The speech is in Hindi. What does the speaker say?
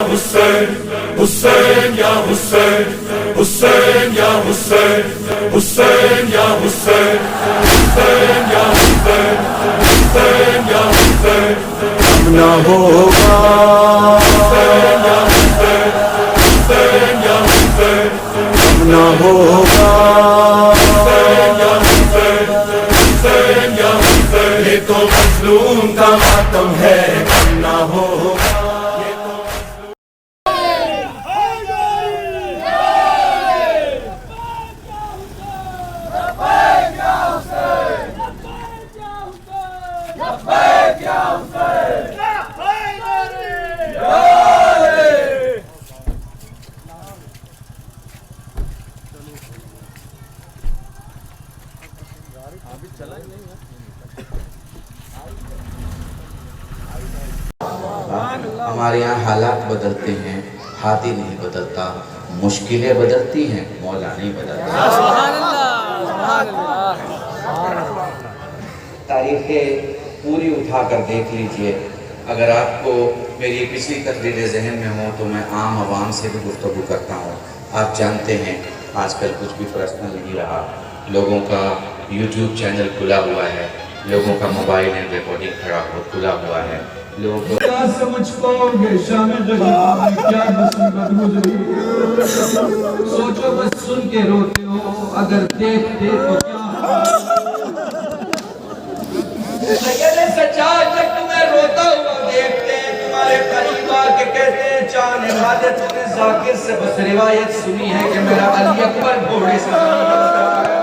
Hussein, Hussein ya Hussein, Hussein ya Hussein, Hussein ya Hussein, Hussein ya Hussein, Hussein ya Hussein, ना होगा Hussein ya Hussein, Hussein ya Hussein, ना होगा Hussein ya Hussein, Hussein ya Hussein, ये तो मजलूम का मातम है, ना होगा हमारे यहाँ हालात बदलते हैं, हाथी नहीं बदलता, मुश्किलें बदलती हैं, मौला नहीं बदलता। तारीखें पूरी उठाकर देख लीजिए। अगर आपको मेरी पिछली तकरीरें जहन में हो तो मैं आम आवाम से भी गुफ्तगू करता हूँ। आप जानते हैं आजकल कुछ भी पर्सनल नहीं रहा, लोगों का यूट्यूब चैनल खुला हुआ है, लोगों का मोबाइल एंड रिकॉर्डिंग खुला हुआ है, लोगों को क्या समझ पाओगे शाम गरीब में क्या मुसीबत गुजरी। सोचो बस सुन के रोते हो, अगर देखते तो क्या। सैयद सच्चाई जब तुम्हें रोता हुआ देखते हैं, तुम्हारे परिवार के कहते हैं चांद इबादत तुमने जाकिर से बस रिवायत सुनी है कि मेरा अली अकबर घोड़े से नहीं बनता है।